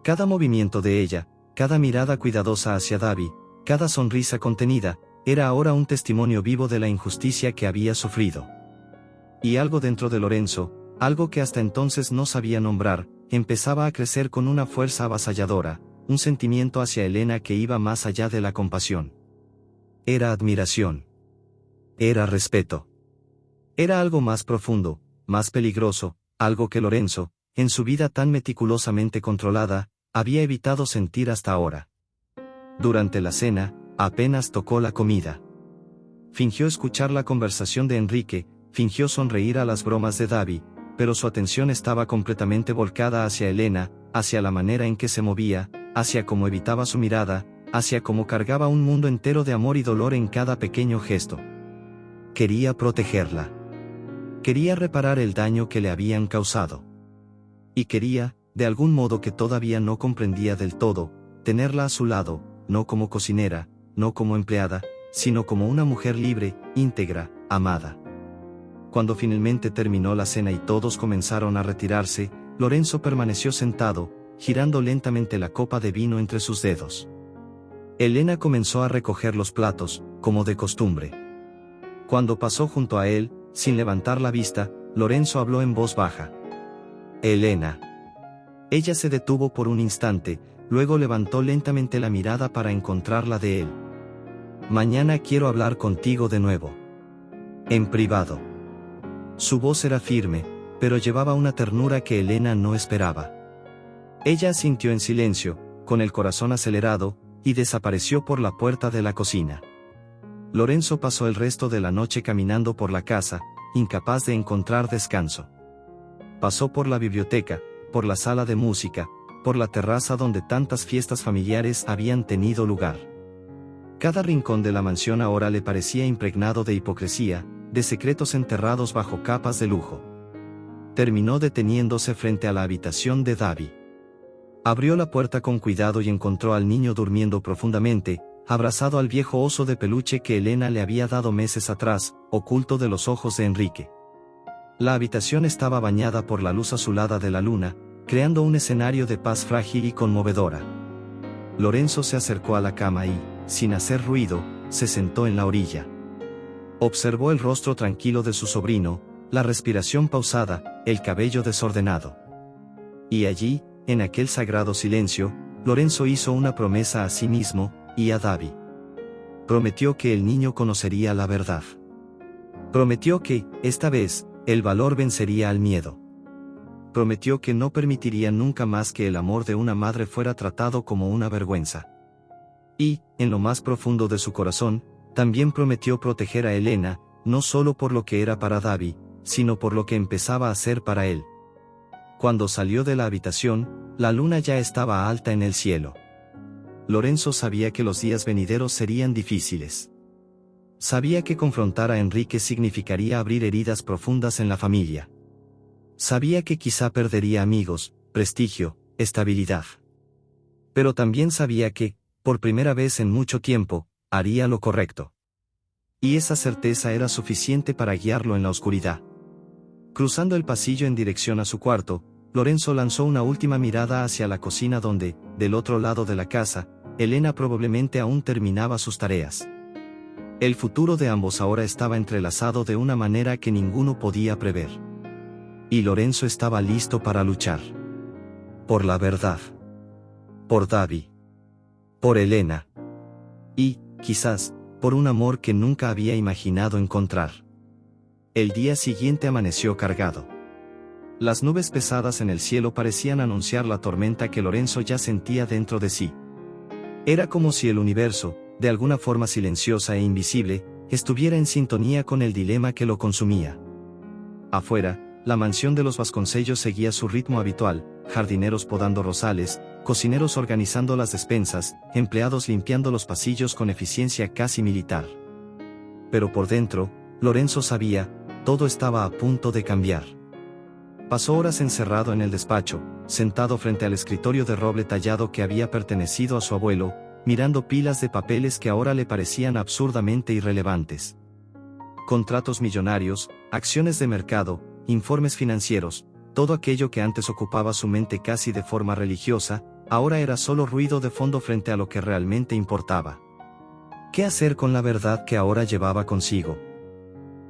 Cada movimiento de ella, cada mirada cuidadosa hacia Davi, cada sonrisa contenida, era ahora un testimonio vivo de la injusticia que había sufrido. Y algo dentro de Lorenzo, algo que hasta entonces no sabía nombrar, empezaba a crecer con una fuerza avasalladora, un sentimiento hacia Elena que iba más allá de la compasión. Era admiración. Era respeto. Era algo más profundo, más peligroso, algo que Lorenzo, en su vida tan meticulosamente controlada, había evitado sentir hasta ahora. Durante la cena, apenas tocó la comida. Fingió escuchar la conversación de Enrique, fingió sonreír a las bromas de Davi, pero su atención estaba completamente volcada hacia Elena, hacia la manera en que se movía, hacia cómo evitaba su mirada, hacia cómo cargaba un mundo entero de amor y dolor en cada pequeño gesto. Quería protegerla. Quería reparar el daño que le habían causado. Y quería, de algún modo que todavía no comprendía del todo, tenerla a su lado, no como cocinera, no como empleada, sino como una mujer libre, íntegra, amada. Cuando finalmente terminó la cena y todos comenzaron a retirarse, Lorenzo permaneció sentado, girando lentamente la copa de vino entre sus dedos. Elena comenzó a recoger los platos, como de costumbre. Cuando pasó junto a él, sin levantar la vista, Lorenzo habló en voz baja. «Elena». Ella se detuvo por un instante, luego levantó lentamente la mirada para encontrarla de él. «Mañana quiero hablar contigo de nuevo. En privado». Su voz era firme, pero llevaba una ternura que Elena no esperaba. Ella asintió en silencio, con el corazón acelerado, y desapareció por la puerta de la cocina. Lorenzo pasó el resto de la noche caminando por la casa, incapaz de encontrar descanso. Pasó por la biblioteca, por la sala de música, por la terraza donde tantas fiestas familiares habían tenido lugar. Cada rincón de la mansión ahora le parecía impregnado de hipocresía, de secretos enterrados bajo capas de lujo. Terminó deteniéndose frente a la habitación de Davi. Abrió la puerta con cuidado y encontró al niño durmiendo profundamente, abrazado al viejo oso de peluche que Elena le había dado meses atrás, oculto de los ojos de Enrique. La habitación estaba bañada por la luz azulada de la luna, creando un escenario de paz frágil y conmovedora. Lorenzo se acercó a la cama y, sin hacer ruido, se sentó en la orilla. Observó el rostro tranquilo de su sobrino, la respiración pausada, el cabello desordenado. Y allí, en aquel sagrado silencio, Lorenzo hizo una promesa a sí mismo, y a Davi. Prometió que el niño conocería la verdad. Prometió que, esta vez, el valor vencería al miedo. Prometió que no permitiría nunca más que el amor de una madre fuera tratado como una vergüenza. Y, en lo más profundo de su corazón, también prometió proteger a Elena, no solo por lo que era para Davi, sino por lo que empezaba a ser para él. Cuando salió de la habitación, la luna ya estaba alta en el cielo. Lorenzo sabía que los días venideros serían difíciles. Sabía que confrontar a Enrique significaría abrir heridas profundas en la familia. Sabía que quizá perdería amigos, prestigio, estabilidad. Pero también sabía que, por primera vez en mucho tiempo, haría lo correcto. Y esa certeza era suficiente para guiarlo en la oscuridad. Cruzando el pasillo en dirección a su cuarto, Lorenzo lanzó una última mirada hacia la cocina donde, del otro lado de la casa, Elena probablemente aún terminaba sus tareas. El futuro de ambos ahora estaba entrelazado de una manera que ninguno podía prever. Y Lorenzo estaba listo para luchar. Por la verdad. Por Davi. Por Elena. Y, quizás, por un amor que nunca había imaginado encontrar. El día siguiente amaneció cargado. Las nubes pesadas en el cielo parecían anunciar la tormenta que Lorenzo ya sentía dentro de sí. Era como si el universo, de alguna forma silenciosa e invisible, estuviera en sintonía con el dilema que lo consumía. Afuera, la mansión de los Vasconcellos seguía su ritmo habitual, jardineros podando rosales, cocineros organizando las despensas, empleados limpiando los pasillos con eficiencia casi militar. Pero por dentro, Lorenzo sabía, todo estaba a punto de cambiar. Pasó horas encerrado en el despacho, sentado frente al escritorio de roble tallado que había pertenecido a su abuelo, mirando pilas de papeles que ahora le parecían absurdamente irrelevantes. Contratos millonarios, acciones de mercado, informes financieros, todo aquello que antes ocupaba su mente casi de forma religiosa, ahora era solo ruido de fondo frente a lo que realmente importaba. ¿Qué hacer con la verdad que ahora llevaba consigo?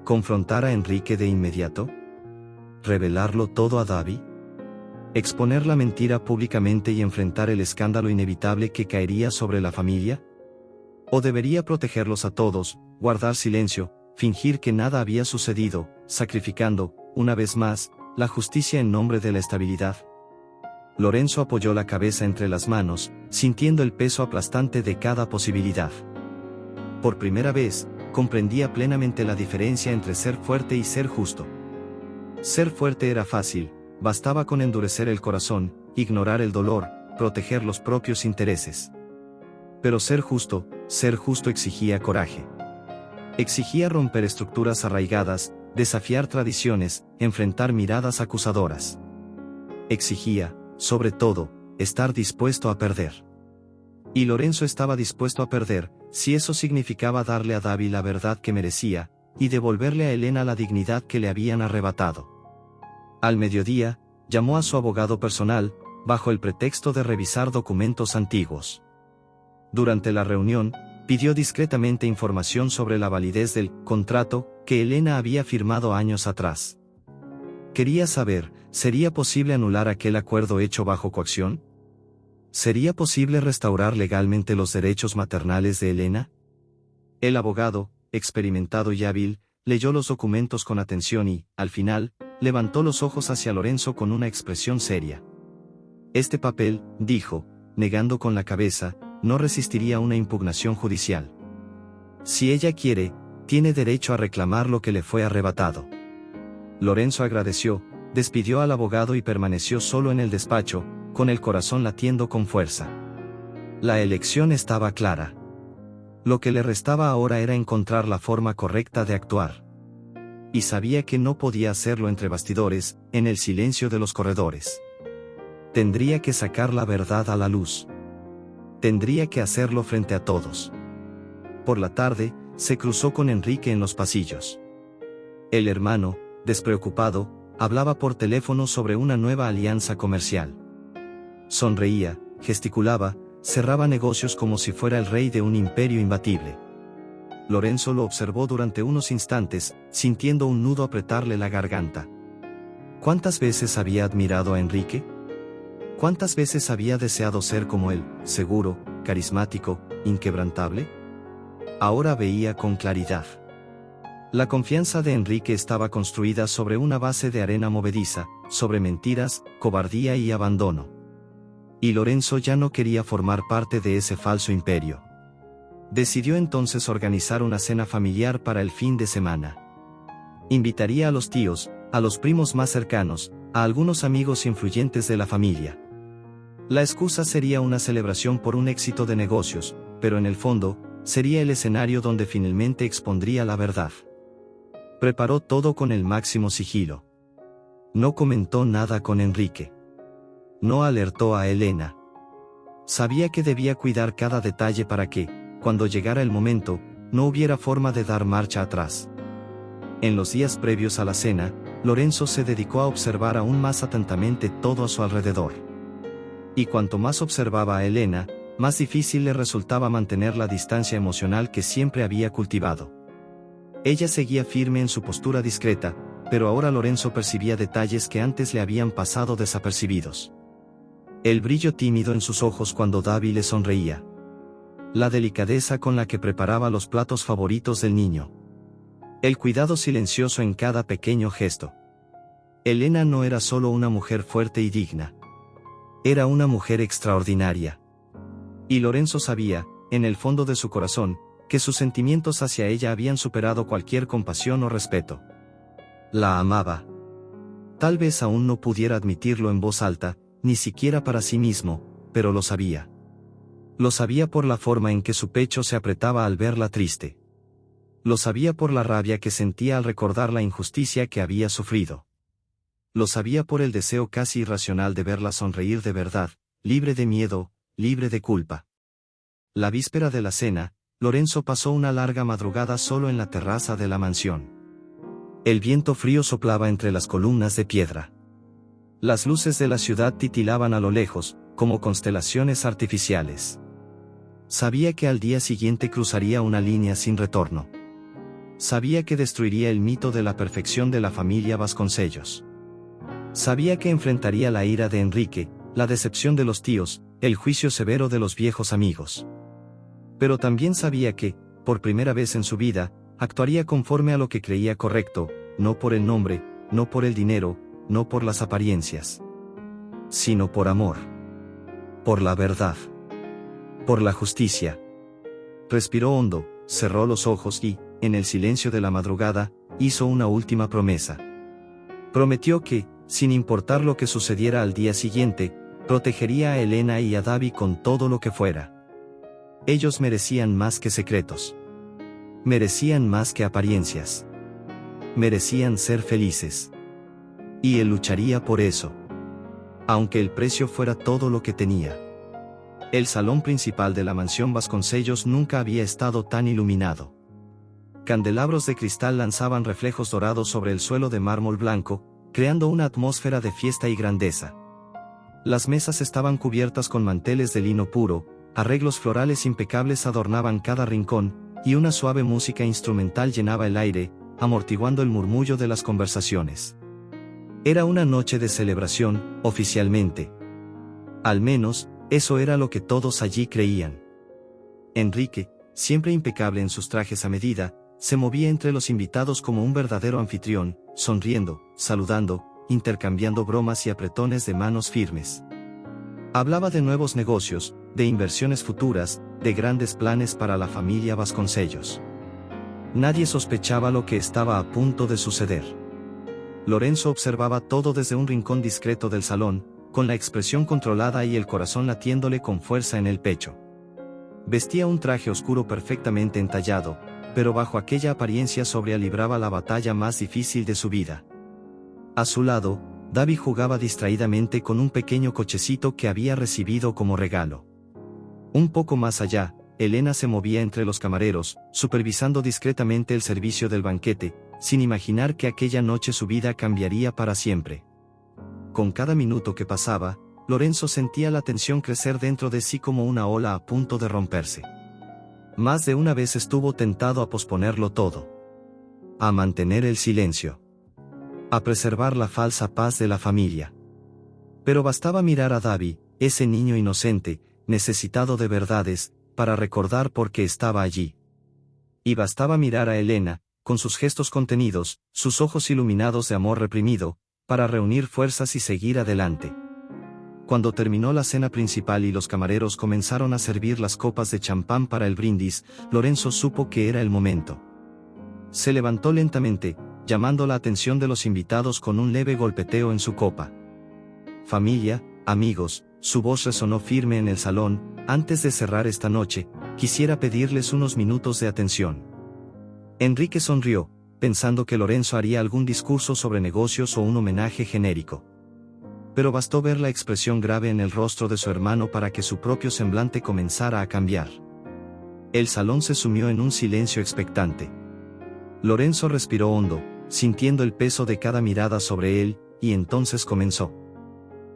¿Confrontar a Enrique de inmediato? ¿Revelarlo todo a Davi? ¿Exponer la mentira públicamente y enfrentar el escándalo inevitable que caería sobre la familia? ¿O debería protegerlos a todos, guardar silencio, fingir que nada había sucedido, sacrificando, una vez más, la justicia en nombre de la estabilidad? Lorenzo apoyó la cabeza entre las manos, sintiendo el peso aplastante de cada posibilidad. Por primera vez, comprendía plenamente la diferencia entre ser fuerte y ser justo. Ser fuerte era fácil, bastaba con endurecer el corazón, ignorar el dolor, proteger los propios intereses. Pero ser justo exigía coraje. Exigía romper estructuras arraigadas, desafiar tradiciones, enfrentar miradas acusadoras. Exigía, sobre todo, estar dispuesto a perder. Y Lorenzo estaba dispuesto a perder, si eso significaba darle a Davi la verdad que merecía, y devolverle a Elena la dignidad que le habían arrebatado. Al mediodía, llamó a su abogado personal, bajo el pretexto de revisar documentos antiguos. Durante la reunión, pidió discretamente información sobre la validez del contrato que Elena había firmado años atrás. Quería saber, ¿sería posible anular aquel acuerdo hecho bajo coacción? ¿Sería posible restaurar legalmente los derechos maternales de Elena? El abogado, experimentado y hábil, leyó los documentos con atención y, al final, levantó los ojos hacia Lorenzo con una expresión seria. Este papel, dijo, negando con la cabeza, no resistiría una impugnación judicial. Si ella quiere, tiene derecho a reclamar lo que le fue arrebatado. Lorenzo agradeció, despidió al abogado y permaneció solo en el despacho, con el corazón latiendo con fuerza. La elección estaba clara. Lo que le restaba ahora era encontrar la forma correcta de actuar. Y sabía que no podía hacerlo entre bastidores, en el silencio de los corredores. Tendría que sacar la verdad a la luz. Tendría que hacerlo frente a todos. Por la tarde, se cruzó con Enrique en los pasillos. El hermano, despreocupado, hablaba por teléfono sobre una nueva alianza comercial. Sonreía, gesticulaba, cerraba negocios como si fuera el rey de un imperio imbatible. Lorenzo lo observó durante unos instantes, sintiendo un nudo apretarle la garganta. ¿Cuántas veces había admirado a Enrique? ¿Cuántas veces había deseado ser como él, seguro, carismático, inquebrantable? Ahora veía con claridad. La confianza de Enrique estaba construida sobre una base de arena movediza, sobre mentiras, cobardía y abandono. Y Lorenzo ya no quería formar parte de ese falso imperio. Decidió entonces organizar una cena familiar para el fin de semana. Invitaría a los tíos, a los primos más cercanos, a algunos amigos influyentes de la familia. La excusa sería una celebración por un éxito de negocios, pero en el fondo, sería el escenario donde finalmente expondría la verdad. Preparó todo con el máximo sigilo. No comentó nada con Enrique. No alertó a Elena. Sabía que debía cuidar cada detalle para que, cuando llegara el momento, no hubiera forma de dar marcha atrás. En los días previos a la cena, Lorenzo se dedicó a observar aún más atentamente todo a su alrededor. Y cuanto más observaba a Elena, más difícil le resultaba mantener la distancia emocional que siempre había cultivado. Ella seguía firme en su postura discreta, pero ahora Lorenzo percibía detalles que antes le habían pasado desapercibidos. El brillo tímido en sus ojos cuando Davi le sonreía. La delicadeza con la que preparaba los platos favoritos del niño. El cuidado silencioso en cada pequeño gesto. Elena no era solo una mujer fuerte y digna. Era una mujer extraordinaria. Y Lorenzo sabía, en el fondo de su corazón, que sus sentimientos hacia ella habían superado cualquier compasión o respeto. La amaba. Tal vez aún no pudiera admitirlo en voz alta, ni siquiera para sí mismo, pero lo sabía. Lo sabía por la forma en que su pecho se apretaba al verla triste. Lo sabía por la rabia que sentía al recordar la injusticia que había sufrido. Lo sabía por el deseo casi irracional de verla sonreír de verdad, libre de miedo, libre de culpa. La víspera de la cena, Lorenzo pasó una larga madrugada solo en la terraza de la mansión. El viento frío soplaba entre las columnas de piedra. Las luces de la ciudad titilaban a lo lejos, como constelaciones artificiales. Sabía que al día siguiente cruzaría una línea sin retorno. Sabía que destruiría el mito de la perfección de la familia Vasconcellos. Sabía que enfrentaría la ira de Enrique, la decepción de los tíos, el juicio severo de los viejos amigos. Pero también sabía que, por primera vez en su vida, actuaría conforme a lo que creía correcto, no por el nombre, no por el dinero, no por las apariencias, sino por amor. Por la verdad. Por la justicia. Respiró hondo, cerró los ojos y, en el silencio de la madrugada, hizo una última promesa. Prometió que, sin importar lo que sucediera al día siguiente, protegería a Elena y a Davi con todo lo que fuera. Ellos merecían más que secretos. Merecían más que apariencias. Merecían ser felices. Y él lucharía por eso. Aunque el precio fuera todo lo que tenía. El salón principal de la mansión Vasconcellos nunca había estado tan iluminado. Candelabros de cristal lanzaban reflejos dorados sobre el suelo de mármol blanco, creando una atmósfera de fiesta y grandeza. Las mesas estaban cubiertas con manteles de lino puro, arreglos florales impecables adornaban cada rincón, y una suave música instrumental llenaba el aire, amortiguando el murmullo de las conversaciones. Era una noche de celebración, oficialmente. Al menos, eso era lo que todos allí creían. Enrique, siempre impecable en sus trajes a medida, se movía entre los invitados como un verdadero anfitrión, sonriendo, saludando, intercambiando bromas y apretones de manos firmes. Hablaba de nuevos negocios, de inversiones futuras, de grandes planes para la familia Vasconcellos. Nadie sospechaba lo que estaba a punto de suceder. Lorenzo observaba todo desde un rincón discreto del salón, con la expresión controlada y el corazón latiéndole con fuerza en el pecho. Vestía un traje oscuro perfectamente entallado, pero bajo aquella apariencia sobria libraba la batalla más difícil de su vida. A su lado, Davi jugaba distraídamente con un pequeño cochecito que había recibido como regalo. Un poco más allá, Elena se movía entre los camareros, supervisando discretamente el servicio del banquete, sin imaginar que aquella noche su vida cambiaría para siempre. Con cada minuto que pasaba, Lorenzo sentía la tensión crecer dentro de sí como una ola a punto de romperse. Más de una vez estuvo tentado a posponerlo todo. A mantener el silencio. A preservar la falsa paz de la familia. Pero bastaba mirar a Davi, ese niño inocente, necesitado de verdades, para recordar por qué estaba allí. Y bastaba mirar a Elena, con sus gestos contenidos, sus ojos iluminados de amor reprimido, para reunir fuerzas y seguir adelante. Cuando terminó la cena principal y los camareros comenzaron a servir las copas de champán para el brindis, Lorenzo supo que era el momento. Se levantó lentamente, llamando la atención de los invitados con un leve golpeteo en su copa. Familia, amigos, su voz resonó firme en el salón. Antes de cerrar esta noche, quisiera pedirles unos minutos de atención. Enrique sonrió, pensando que Lorenzo haría algún discurso sobre negocios o un homenaje genérico. Pero bastó ver la expresión grave en el rostro de su hermano para que su propio semblante comenzara a cambiar. El salón se sumió en un silencio expectante. Lorenzo respiró hondo, sintiendo el peso de cada mirada sobre él, y entonces comenzó.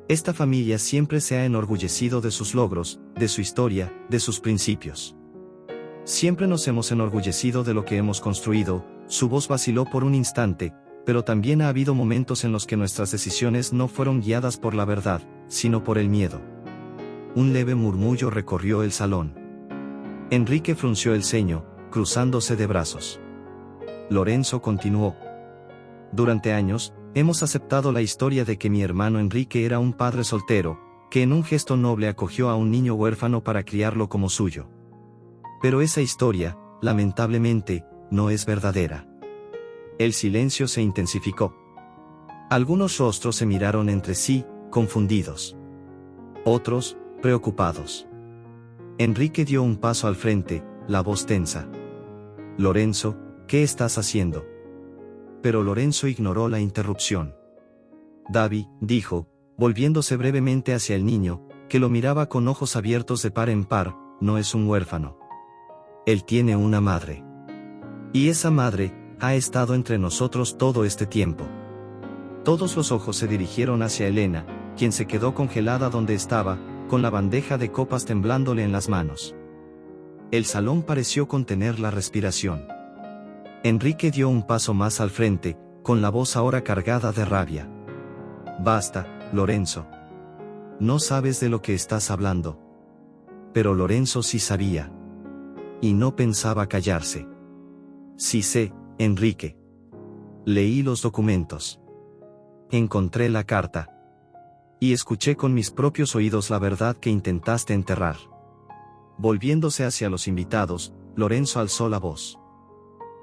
Esta familia siempre se ha enorgullecido de sus logros, de su historia, de sus principios. Siempre nos hemos enorgullecido de lo que hemos construido. Su voz vaciló por un instante, pero también ha habido momentos en los que nuestras decisiones no fueron guiadas por la verdad, sino por el miedo. Un leve murmullo recorrió el salón. Enrique frunció el ceño, cruzándose de brazos. Lorenzo continuó. Durante años, hemos aceptado la historia de que mi hermano Enrique era un padre soltero, que en un gesto noble acogió a un niño huérfano para criarlo como suyo. Pero esa historia, lamentablemente, no es verdadera. El silencio se intensificó. Algunos rostros se miraron entre sí, confundidos. Otros, preocupados. Enrique dio un paso al frente, la voz tensa. Lorenzo, ¿qué estás haciendo? Pero Lorenzo ignoró la interrupción. Davi, dijo, volviéndose brevemente hacia el niño, que lo miraba con ojos abiertos de par en par, no es un huérfano. Él tiene una madre. Y esa madre ha estado entre nosotros todo este tiempo. Todos los ojos se dirigieron hacia Elena, quien se quedó congelada donde estaba, con la bandeja de copas temblándole en las manos. El salón pareció contener la respiración. Enrique dio un paso más al frente, con la voz ahora cargada de rabia. Basta, Lorenzo. No sabes de lo que estás hablando. Pero Lorenzo sí sabía. Y no pensaba callarse. Sí sé, Enrique. Leí los documentos. Encontré la carta. Y escuché con mis propios oídos la verdad que intentaste enterrar. Volviéndose hacia los invitados, Lorenzo alzó la voz.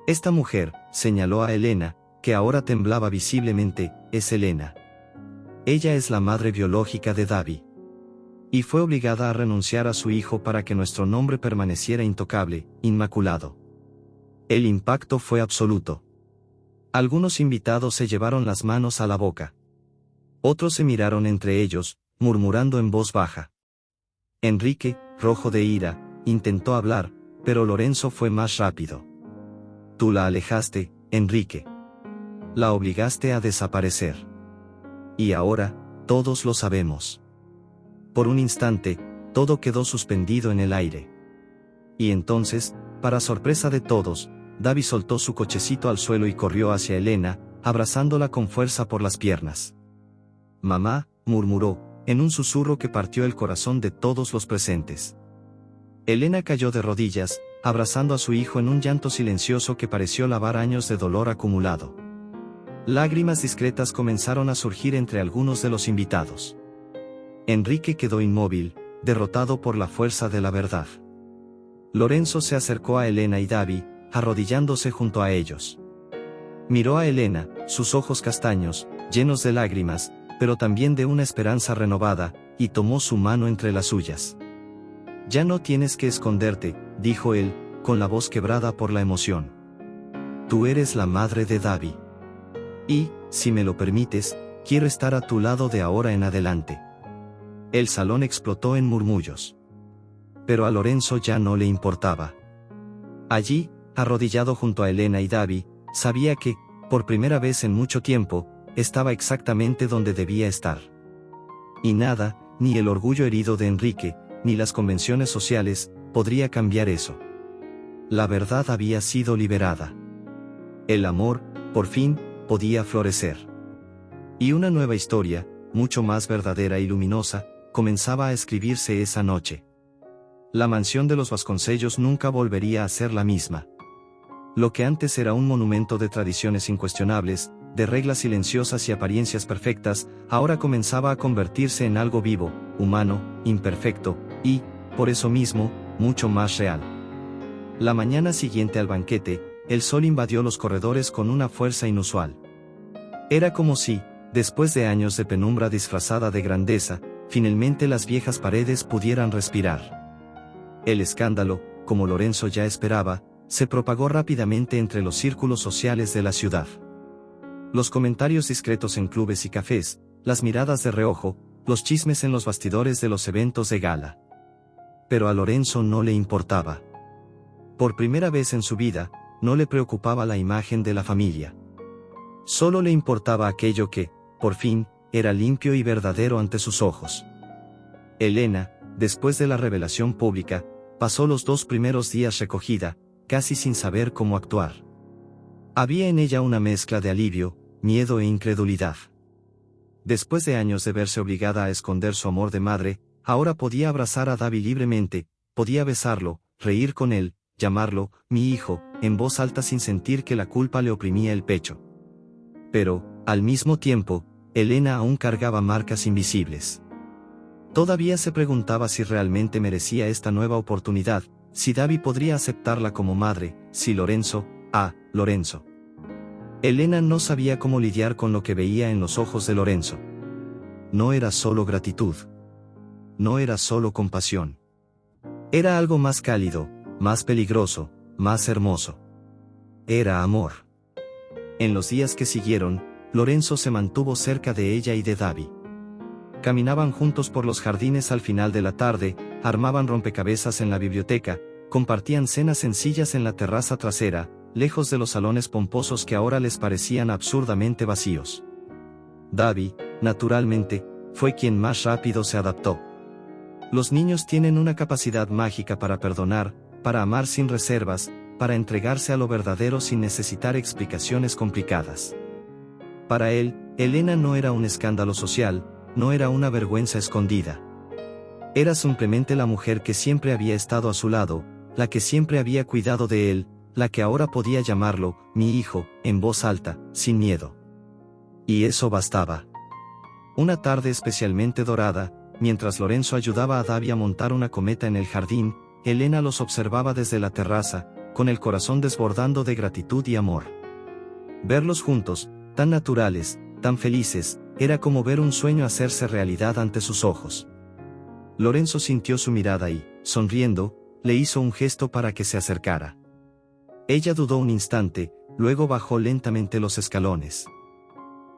Esta mujer, señaló a Elena, que ahora temblaba visiblemente, es Elena. Ella es la madre biológica de Davi. Y fue obligada a renunciar a su hijo para que nuestro nombre permaneciera intocable, inmaculado. El impacto fue absoluto. Algunos invitados se llevaron las manos a la boca. Otros se miraron entre ellos, murmurando en voz baja. Enrique, rojo de ira, intentó hablar, pero Lorenzo fue más rápido. Tú la alejaste, Enrique. La obligaste a desaparecer. Y ahora, todos lo sabemos. Por un instante, todo quedó suspendido en el aire. Y entonces, para sorpresa de todos, Davi soltó su cochecito al suelo y corrió hacia Elena, abrazándola con fuerza por las piernas. Mamá, murmuró, en un susurro que partió el corazón de todos los presentes. Elena cayó de rodillas, abrazando a su hijo en un llanto silencioso que pareció lavar años de dolor acumulado. Lágrimas discretas comenzaron a surgir entre algunos de los invitados. Enrique quedó inmóvil, derrotado por la fuerza de la verdad. Lorenzo se acercó a Elena y Davi, arrodillándose junto a ellos. Miró a Elena, sus ojos castaños, llenos de lágrimas, pero también de una esperanza renovada, y tomó su mano entre las suyas. Ya no tienes que esconderte, dijo él, con la voz quebrada por la emoción. Tú eres la madre de Davi. Y, si me lo permites, quiero estar a tu lado de ahora en adelante. El salón explotó en murmullos. Pero a Lorenzo ya no le importaba. Allí, arrodillado junto a Elena y Davi, sabía que, por primera vez en mucho tiempo, estaba exactamente donde debía estar. Y nada, ni el orgullo herido de Enrique, ni las convenciones sociales, podría cambiar eso. La verdad había sido liberada. El amor, por fin, podía florecer. Y una nueva historia, mucho más verdadera y luminosa, comenzaba a escribirse esa noche. La mansión de los Vasconcellos nunca volvería a ser la misma. Lo que antes era un monumento de tradiciones incuestionables, de reglas silenciosas y apariencias perfectas, ahora comenzaba a convertirse en algo vivo, humano, imperfecto, y, por eso mismo, mucho más real. La mañana siguiente al banquete, el sol invadió los corredores con una fuerza inusual. Era como si, después de años de penumbra disfrazada de grandeza, finalmente las viejas paredes pudieran respirar. El escándalo, como Lorenzo ya esperaba, se propagó rápidamente entre los círculos sociales de la ciudad. Los comentarios discretos en clubes y cafés, las miradas de reojo, los chismes en los bastidores de los eventos de gala. Pero a Lorenzo no le importaba. Por primera vez en su vida, no le preocupaba la imagen de la familia. Solo le importaba aquello que, por fin, era limpio y verdadero ante sus ojos. Elena, después de la revelación pública, pasó los 2 primeros días recogida, casi sin saber cómo actuar. Había en ella una mezcla de alivio, miedo e incredulidad. Después de años de verse obligada a esconder su amor de madre, ahora podía abrazar a Davi libremente, podía besarlo, reír con él, llamarlo, mi hijo, en voz alta sin sentir que la culpa le oprimía el pecho. Pero, al mismo tiempo, Elena aún cargaba marcas invisibles. Todavía se preguntaba si realmente merecía esta nueva oportunidad, si Davi podría aceptarla como madre, si Lorenzo. Elena no sabía cómo lidiar con lo que veía en los ojos de Lorenzo. No era solo gratitud. No era solo compasión. Era algo más cálido, más peligroso, más hermoso. Era amor. En los días que siguieron, Lorenzo se mantuvo cerca de ella y de Davi. Caminaban juntos por los jardines al final de la tarde, armaban rompecabezas en la biblioteca, compartían cenas sencillas en la terraza trasera, lejos de los salones pomposos que ahora les parecían absurdamente vacíos. Davi, naturalmente, fue quien más rápido se adaptó. Los niños tienen una capacidad mágica para perdonar, para amar sin reservas, para entregarse a lo verdadero sin necesitar explicaciones complicadas. Para él, Elena no era un escándalo social, no era una vergüenza escondida. Era simplemente la mujer que siempre había estado a su lado, la que siempre había cuidado de él, la que ahora podía llamarlo, mi hijo, en voz alta, sin miedo. Y eso bastaba. Una tarde especialmente dorada, mientras Lorenzo ayudaba a Davi a montar una cometa en el jardín, Elena los observaba desde la terraza, con el corazón desbordando de gratitud y amor. Verlos juntos, tan naturales, tan felices, era como ver un sueño hacerse realidad ante sus ojos. Lorenzo sintió su mirada y, sonriendo, le hizo un gesto para que se acercara. Ella dudó un instante, luego bajó lentamente los escalones.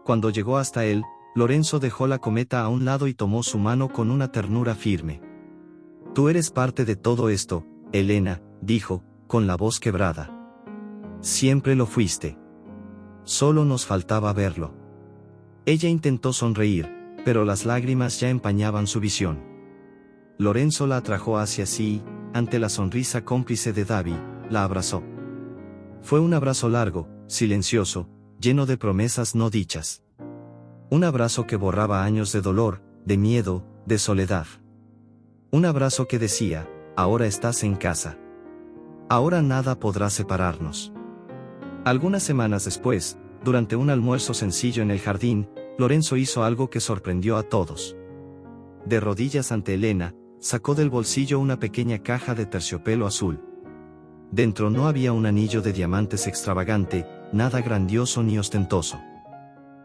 Cuando llegó hasta él, Lorenzo dejó la cometa a un lado y tomó su mano con una ternura firme. «Tú eres parte de todo esto, Elena», dijo, con la voz quebrada. «Siempre lo fuiste. Solo nos faltaba verlo». Ella intentó sonreír, pero las lágrimas ya empañaban su visión. Lorenzo la atrajo hacia sí y, ante la sonrisa cómplice de Davi, la abrazó. Fue un abrazo largo, silencioso, lleno de promesas no dichas. Un abrazo que borraba años de dolor, de miedo, de soledad. Un abrazo que decía, ahora estás en casa. Ahora nada podrá separarnos. Algunas semanas después, durante un almuerzo sencillo en el jardín, Lorenzo hizo algo que sorprendió a todos. De rodillas ante Elena, sacó del bolsillo una pequeña caja de terciopelo azul. Dentro no había un anillo de diamantes extravagante, nada grandioso ni ostentoso.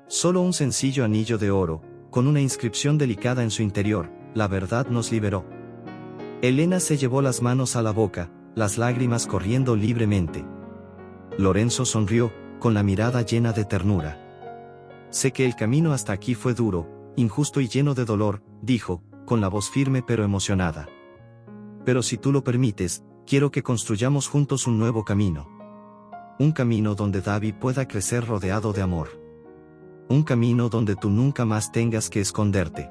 Solo un sencillo anillo de oro, con una inscripción delicada en su interior, la verdad nos liberó. Elena se llevó las manos a la boca, las lágrimas corriendo libremente. Lorenzo sonrió, con la mirada llena de ternura. Sé que el camino hasta aquí fue duro, injusto y lleno de dolor, dijo, con la voz firme pero emocionada. Pero si tú lo permites, quiero que construyamos juntos un nuevo camino. Un camino donde Davi pueda crecer rodeado de amor. Un camino donde tú nunca más tengas que esconderte.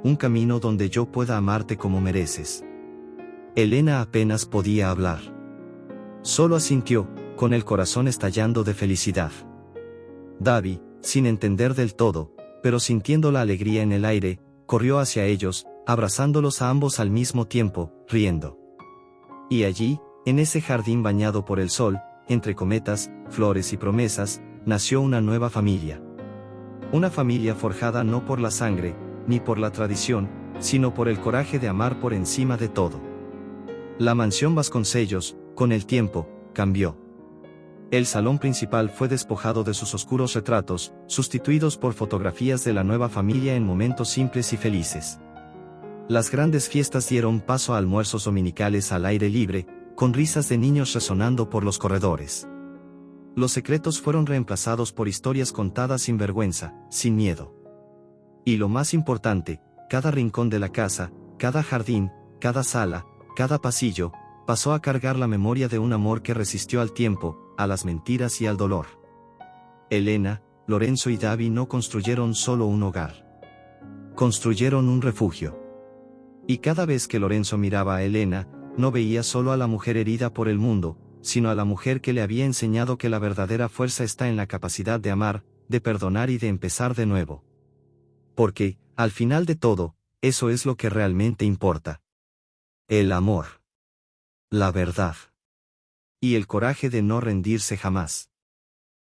Un camino donde yo pueda amarte como mereces. Elena apenas podía hablar. Solo asintió, con el corazón estallando de felicidad. Davi, sin entender del todo, pero sintiendo la alegría en el aire, corrió hacia ellos, abrazándolos a ambos al mismo tiempo, riendo. Y allí, en ese jardín bañado por el sol, entre cometas, flores y promesas, nació una nueva familia. Una familia forjada no por la sangre, ni por la tradición, sino por el coraje de amar por encima de todo. La mansión Vasconcellos, con el tiempo, cambió. El salón principal fue despojado de sus oscuros retratos, sustituidos por fotografías de la nueva familia en momentos simples y felices. Las grandes fiestas dieron paso a almuerzos dominicales al aire libre, con risas de niños resonando por los corredores. Los secretos fueron reemplazados por historias contadas sin vergüenza, sin miedo. Y lo más importante, cada rincón de la casa, cada jardín, cada sala, cada pasillo, pasó a cargar la memoria de un amor que resistió al tiempo, a las mentiras y al dolor. Elena, Lorenzo y Davi no construyeron solo un hogar. Construyeron un refugio. Y cada vez que Lorenzo miraba a Elena, no veía solo a la mujer herida por el mundo, sino a la mujer que le había enseñado que la verdadera fuerza está en la capacidad de amar, de perdonar y de empezar de nuevo. Porque, al final de todo, eso es lo que realmente importa. El amor. La verdad. Y el coraje de no rendirse jamás.